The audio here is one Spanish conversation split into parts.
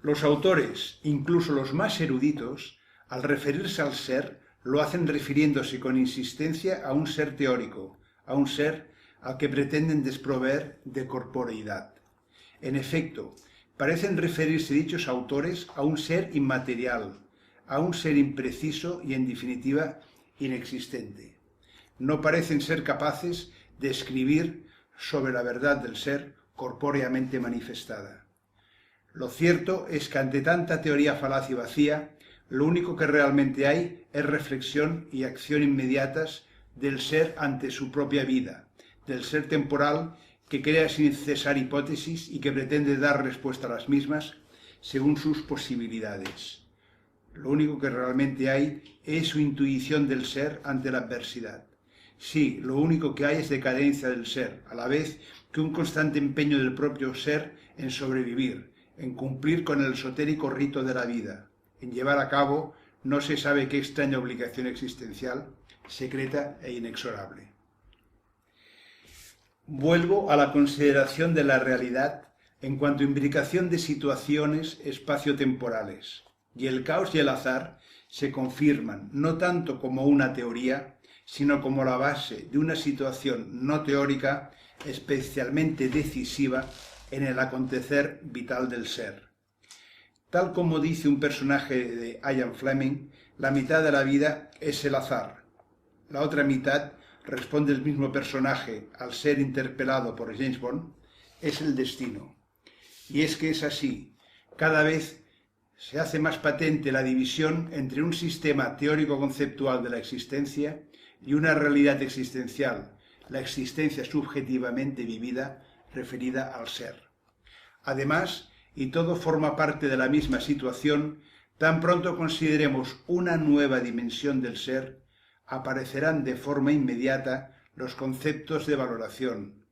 Los autores, incluso los más eruditos, al referirse al ser, lo hacen refiriéndose con insistencia a un ser teórico, a un ser al que pretenden desproveer de corporeidad. En efecto, parecen referirse dichos autores a un ser inmaterial, a un ser impreciso y, en definitiva, inexistente. No parecen ser capaces de escribir sobre la verdad del ser corpóreamente manifestada. Lo cierto es que ante tanta teoría falaz y vacía, lo único que realmente hay es reflexión y acción inmediatas del ser ante su propia vida, del ser temporal que crea sin cesar hipótesis y que pretende dar respuesta a las mismas según sus posibilidades. Lo único que realmente hay es su intuición del ser ante la adversidad. Sí, lo único que hay es decadencia del ser, a la vez que un constante empeño del propio ser en sobrevivir, en cumplir con el esotérico rito de la vida, en llevar a cabo no se sabe qué extraña obligación existencial, secreta e inexorable. Vuelvo a la consideración de la realidad en cuanto a imbricación de situaciones espaciotemporales, y el caos y el azar se confirman no tanto como una teoría, sino como la base de una situación no teórica especialmente decisiva en el acontecer vital del ser. Tal como dice un personaje de Ian Fleming, la mitad de la vida es el azar. La otra mitad, responde el mismo personaje al ser interpelado por James Bond, es el destino. Y es que es así. Cada vez se hace más patente la división entre un sistema teórico-conceptual de la existencia y una realidad existencial, la existencia subjetivamente vivida referida al ser. Además, y todo forma parte de la misma situación, tan pronto consideremos una nueva dimensión del ser, aparecerán de forma inmediata los conceptos de valoración,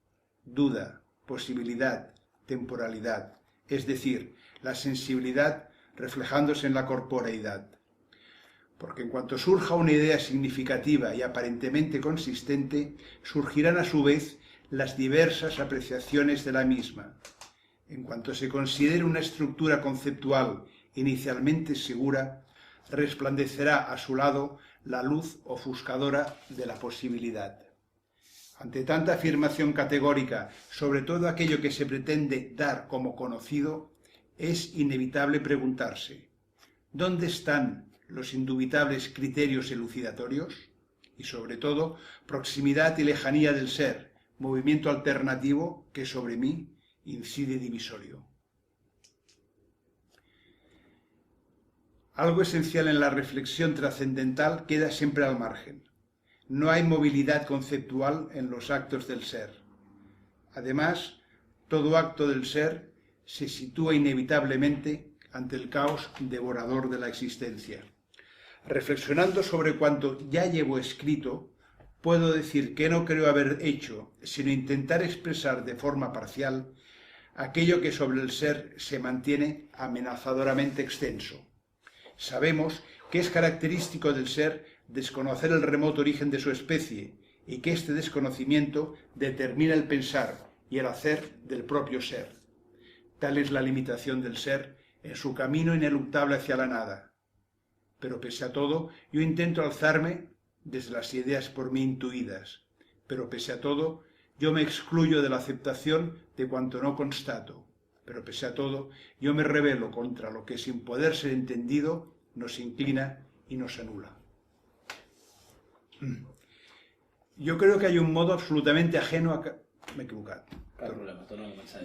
duda, posibilidad, temporalidad, es decir, la sensibilidad reflejándose en la corporeidad. Porque en cuanto surja una idea significativa y aparentemente consistente, surgirán a su vez las diversas apreciaciones de la misma. En cuanto se considere una estructura conceptual inicialmente segura, resplandecerá a su lado la luz ofuscadora de la posibilidad. Ante tanta afirmación categórica sobre todo aquello que se pretende dar como conocido, es inevitable preguntarse: ¿dónde están los indubitables criterios elucidatorios? Y sobre todo, proximidad y lejanía del ser, movimiento alternativo que sobre mí incide divisorio. Algo esencial en la reflexión trascendental queda siempre al margen. No hay movilidad conceptual en los actos del ser. Además, todo acto del ser se sitúa inevitablemente ante el caos devorador de la existencia. Reflexionando sobre cuanto ya llevo escrito, puedo decir que no creo haber hecho, sino intentar expresar de forma parcial aquello que sobre el ser se mantiene amenazadoramente extenso. Sabemos que es característico del ser desconocer el remoto origen de su especie y que este desconocimiento determina el pensar y el hacer del propio ser. Tal es la limitación del ser en su camino ineluctable hacia la nada. Pero pese a todo, yo intento alzarme desde las ideas por mí intuidas. Pero pese a todo, yo me excluyo de la aceptación de cuanto no constato. Pero pese a todo, yo me rebelo contra lo que sin poder ser entendido nos inclina y nos anula. Yo creo que hay un modo absolutamente ajeno a... Me he equivocado.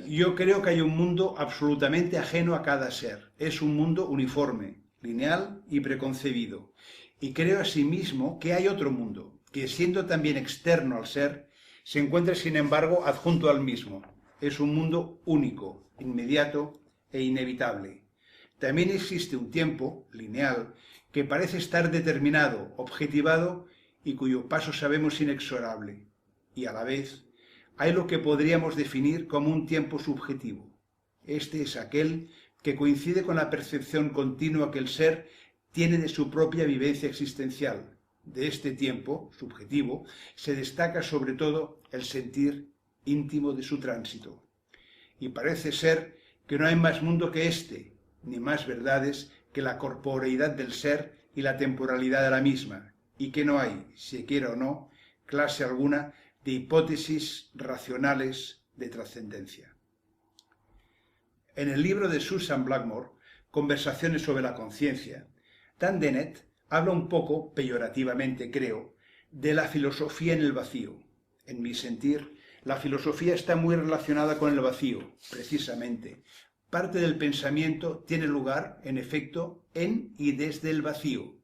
Yo creo que hay un mundo absolutamente ajeno a cada ser. Es un mundo uniforme, lineal y preconcebido. Y creo asimismo que hay otro mundo, que siendo también externo al ser, se encuentra sin embargo adjunto al mismo. Es un mundo único, inmediato e inevitable. También existe un tiempo, lineal, que parece estar determinado, objetivado y cuyo paso sabemos inexorable. Y a la vez hay lo que podríamos definir como un tiempo subjetivo. Este es aquel que coincide con la percepción continua que el ser tiene de su propia vivencia existencial. De este tiempo subjetivo se destaca sobre todo el sentir íntimo de su tránsito. Y parece ser que no hay más mundo que este, ni más verdades que la corporeidad del ser y la temporalidad de la misma, y que no hay, si quiera o no, clase alguna de hipótesis racionales de trascendencia. En el libro de Susan Blackmore, Conversaciones sobre la conciencia, Dan Dennett habla un poco, peyorativamente creo, de la filosofía en el vacío. En mi sentir, la filosofía está muy relacionada con el vacío, precisamente. Parte del pensamiento tiene lugar, en efecto, en y desde el vacío,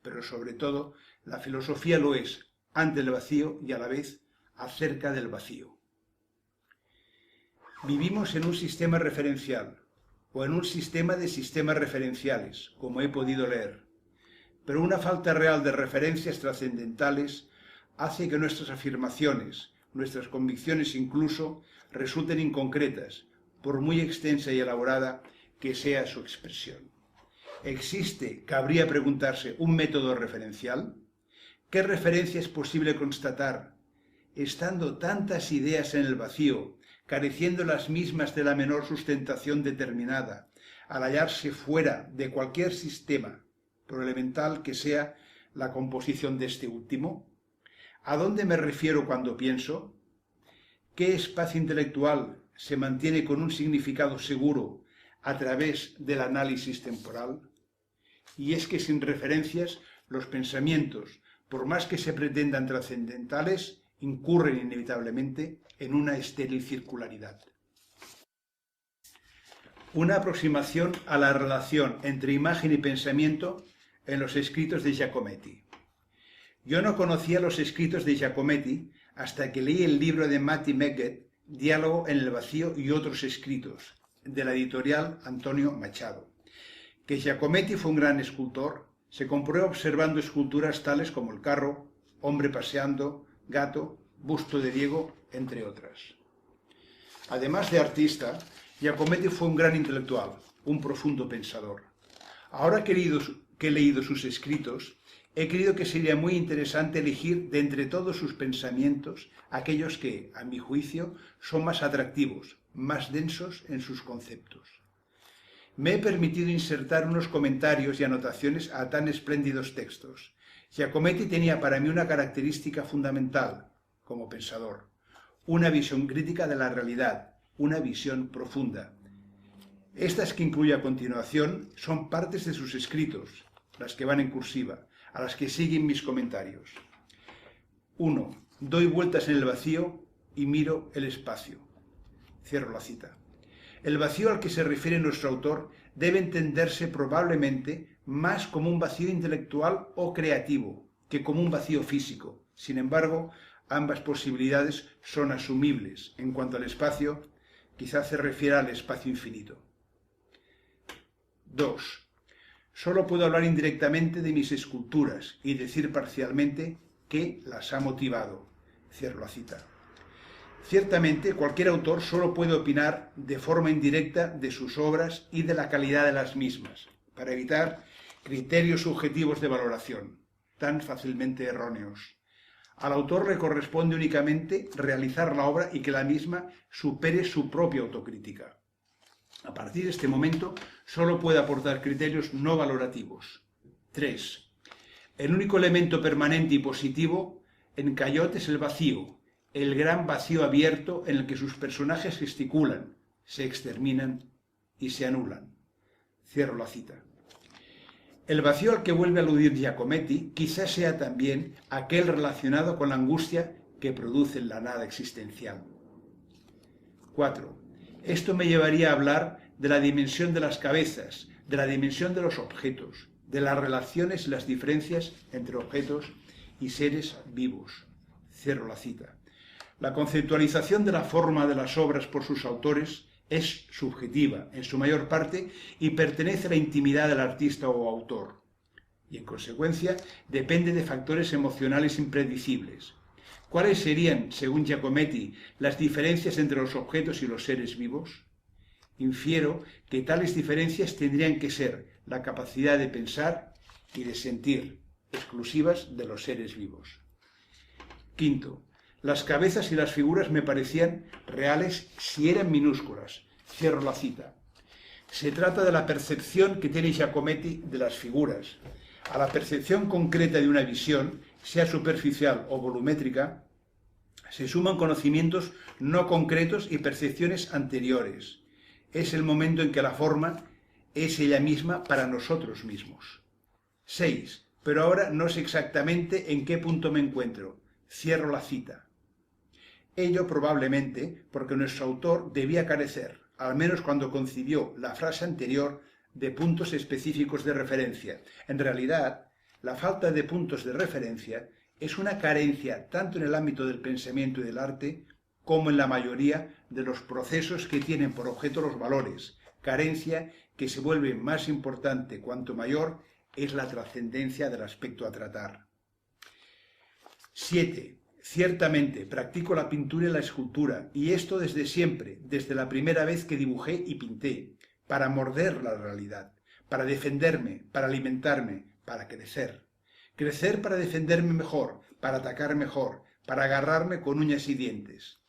pero sobre todo la filosofía lo es ante el vacío y a la vez acerca del vacío. Vivimos en un sistema referencial, o en un sistema de sistemas referenciales, como he podido leer, pero una falta real de referencias trascendentales hace que nuestras afirmaciones, nuestras convicciones incluso, resulten inconcretas, por muy extensa y elaborada que sea su expresión. ¿Existe, cabría preguntarse, un método referencial? ¿Qué referencia es posible constatar, estando tantas ideas en el vacío, careciendo las mismas de la menor sustentación determinada, al hallarse fuera de cualquier sistema, por elemental que sea la composición de este último? ¿A dónde me refiero cuando pienso? ¿Qué espacio intelectual se mantiene con un significado seguro a través del análisis temporal? Y es que sin referencias, los pensamientos, por más que se pretendan trascendentales, incurren inevitablemente en una estéril circularidad. Una aproximación a la relación entre imagen y pensamiento en los escritos de Giacometti. Yo no conocía los escritos de Giacometti hasta que leí el libro de Matti Megget, Diálogo en el vacío y otros escritos, de la editorial Antonio Machado. Que Giacometti fue un gran escultor se comprueba observando esculturas tales como el carro, hombre paseando, gato, busto de Diego, entre otras. Además de artista, Giacometti fue un gran intelectual, un profundo pensador. Ahora que he leído sus escritos, he creído que sería muy interesante elegir de entre todos sus pensamientos aquellos que, a mi juicio, son más atractivos, más densos en sus conceptos. Me he permitido insertar unos comentarios y anotaciones a tan espléndidos textos. Giacometti tenía para mí una característica fundamental como pensador, una visión crítica de la realidad, una visión profunda. Estas que incluyo a continuación son partes de sus escritos, las que van en cursiva, a las que siguen mis comentarios. 1. Doy vueltas en el vacío y miro el espacio. Cierro la cita. El vacío al que se refiere nuestro autor debe entenderse probablemente más como un vacío intelectual o creativo que como un vacío físico. Sin embargo, ambas posibilidades son asumibles. En cuanto al espacio, quizás se refiera al espacio infinito. 2. Solo puedo hablar indirectamente de mis esculturas y decir parcialmente qué las ha motivado. Cierro la cita. Ciertamente, cualquier autor solo puede opinar de forma indirecta de sus obras y de la calidad de las mismas, para evitar criterios subjetivos de valoración, tan fácilmente erróneos. Al autor le corresponde únicamente realizar la obra y que la misma supere su propia autocrítica. A partir de este momento, solo puede aportar criterios no valorativos. 3. El único elemento permanente y positivo en Callot es el vacío, el gran vacío abierto en el que sus personajes gesticulan, se exterminan y se anulan. Cierro la cita. El vacío al que vuelve a aludir Giacometti quizás sea también aquel relacionado con la angustia que produce la nada existencial. 4. Esto me llevaría a hablar de la dimensión de las cabezas, de la dimensión de los objetos, de las relaciones y las diferencias entre objetos y seres vivos. Cierro la cita. La conceptualización de la forma de las obras por sus autores es subjetiva, en su mayor parte, y pertenece a la intimidad del artista o autor. Y, en consecuencia, depende de factores emocionales impredecibles. ¿Cuáles serían, según Giacometti, las diferencias entre los objetos y los seres vivos? Infiero que tales diferencias tendrían que ser la capacidad de pensar y de sentir, exclusivas de los seres vivos. 5. Las cabezas y las figuras me parecían reales si eran minúsculas. Cierro la cita. Se trata de la percepción que tiene Giacometti de las figuras. A la percepción concreta de una visión, sea superficial o volumétrica, se suman conocimientos no concretos y percepciones anteriores. Es el momento en que la forma es ella misma para nosotros mismos. 6. Pero ahora no sé exactamente en qué punto me encuentro. Cierro la cita. Ello probablemente porque nuestro autor debía carecer, al menos cuando concibió la frase anterior, de puntos específicos de referencia. En realidad, la falta de puntos de referencia es una carencia tanto en el ámbito del pensamiento y del arte como en la mayoría de los procesos que tienen por objeto los valores, carencia que se vuelve más importante cuanto mayor es la trascendencia del aspecto a tratar. 7. Ciertamente, practico la pintura y la escultura, y esto desde siempre, desde la primera vez que dibujé y pinté, para morder la realidad, para defenderme, para alimentarme, para crecer. Crecer para defenderme mejor, para atacar mejor, para agarrarme con uñas y dientes.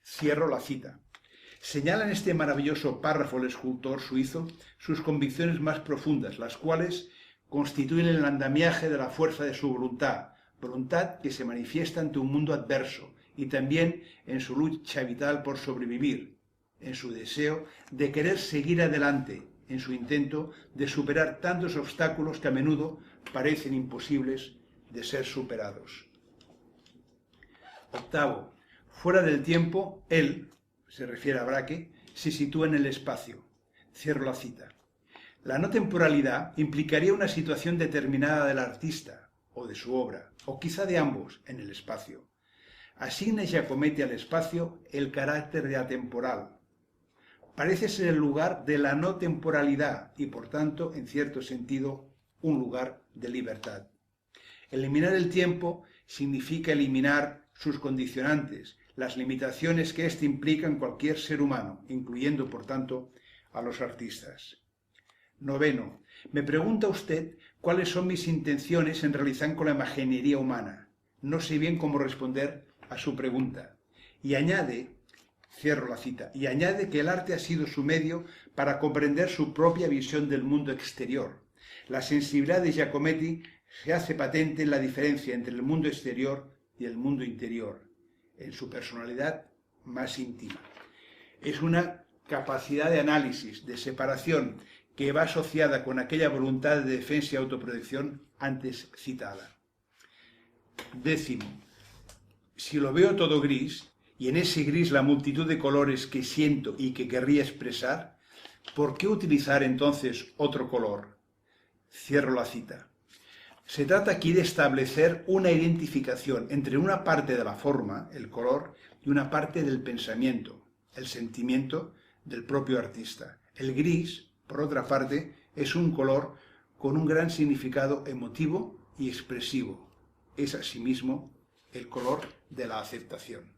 Cierro la cita. Señala en este maravilloso párrafo el escultor suizo sus convicciones más profundas, las cuales constituyen el andamiaje de la fuerza de su voluntad, voluntad que se manifiesta ante un mundo adverso y también en su lucha vital por sobrevivir, en su deseo de querer seguir adelante, en su intento de superar tantos obstáculos que a menudo parecen imposibles de ser superados. 8. Fuera del tiempo, él, se refiere a Braque, se sitúa en el espacio. Cierro la cita. La no temporalidad implicaría una situación determinada del artista o de su obra, o quizá de ambos, en el espacio. Asigna Giacometti al espacio el carácter de atemporal. Parece ser el lugar de la no temporalidad y, por tanto, en cierto sentido, un lugar de libertad. Eliminar el tiempo significa eliminar sus condicionantes, las limitaciones que éste implica en cualquier ser humano, incluyendo, por tanto, a los artistas. 9. Me pregunta usted cuáles son mis intenciones en realizar con la imaginería humana. No sé bien cómo responder a su pregunta. Y añade, cierro la cita, y añade que el arte ha sido su medio para comprender su propia visión del mundo exterior. La sensibilidad de Giacometti se hace patente en la diferencia entre el mundo exterior y el mundo interior, en su personalidad más íntima. Es una capacidad de análisis, de separación, que va asociada con aquella voluntad de defensa y autoprotección antes citada. 10. Si lo veo todo gris, y en ese gris la multitud de colores que siento y que querría expresar, ¿por qué utilizar entonces otro color? Cierro la cita. Se trata aquí de establecer una identificación entre una parte de la forma, el color, y una parte del pensamiento, el sentimiento del propio artista. El gris, por otra parte, es un color con un gran significado emotivo y expresivo. Es asimismo el color de la aceptación.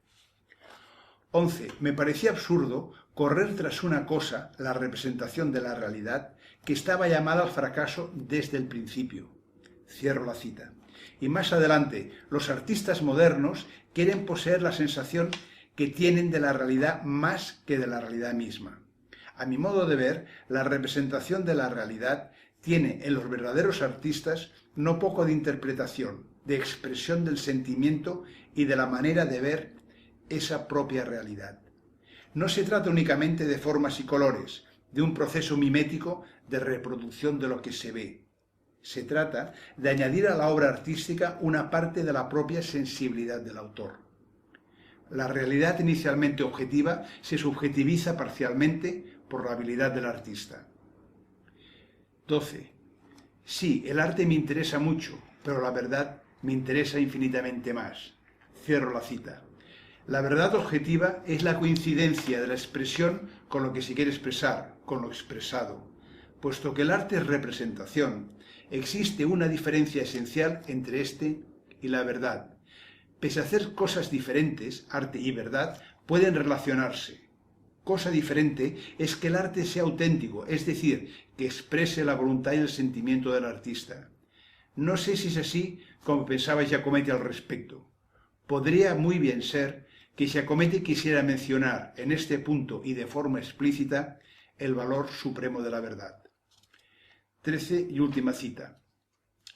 11. Me parecía absurdo correr tras una cosa, la representación de la realidad, que estaba llamada al fracaso desde el principio. Cierro la cita. Y más adelante, los artistas modernos quieren poseer la sensación que tienen de la realidad más que de la realidad misma. A mi modo de ver, la representación de la realidad tiene en los verdaderos artistas no poco de interpretación, de expresión del sentimiento y de la manera de ver esa propia realidad. No se trata únicamente de formas y colores, de un proceso mimético de reproducción de lo que se ve. Se trata de añadir a la obra artística una parte de la propia sensibilidad del autor. La realidad inicialmente objetiva se subjetiviza parcialmente por la habilidad del artista. 12. Sí, el arte me interesa mucho, pero la verdad me interesa infinitamente más. Cierro la cita. La verdad objetiva es la coincidencia de la expresión con lo que se quiere expresar, con lo expresado. Puesto que el arte es representación, existe una diferencia esencial entre este y la verdad. Pese a hacer cosas diferentes, arte y verdad pueden relacionarse. Cosa diferente es que el arte sea auténtico, es decir, que exprese la voluntad y el sentimiento del artista. No sé si es así como pensaba Giacometti al respecto. Podría muy bien ser que Giacometti quisiera mencionar en este punto y de forma explícita el valor supremo de la verdad. 13 y última cita.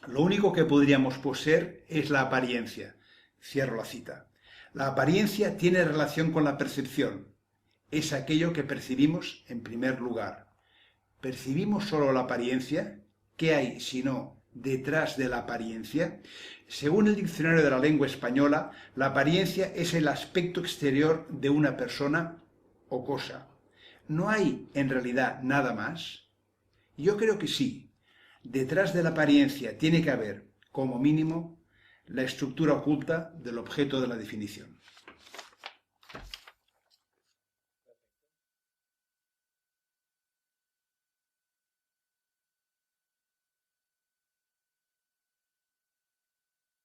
Lo único que podríamos poseer es la apariencia. Cierro la cita. La apariencia tiene relación con la percepción. Es aquello que percibimos en primer lugar. ¿Percibimos solo la apariencia? ¿Qué hay, si no, detrás de la apariencia? Según el Diccionario de la Lengua Española, la apariencia es el aspecto exterior de una persona o cosa. ¿No hay, en realidad, nada más? Yo creo que sí. Detrás de la apariencia tiene que haber, como mínimo, la estructura oculta del objeto de la definición.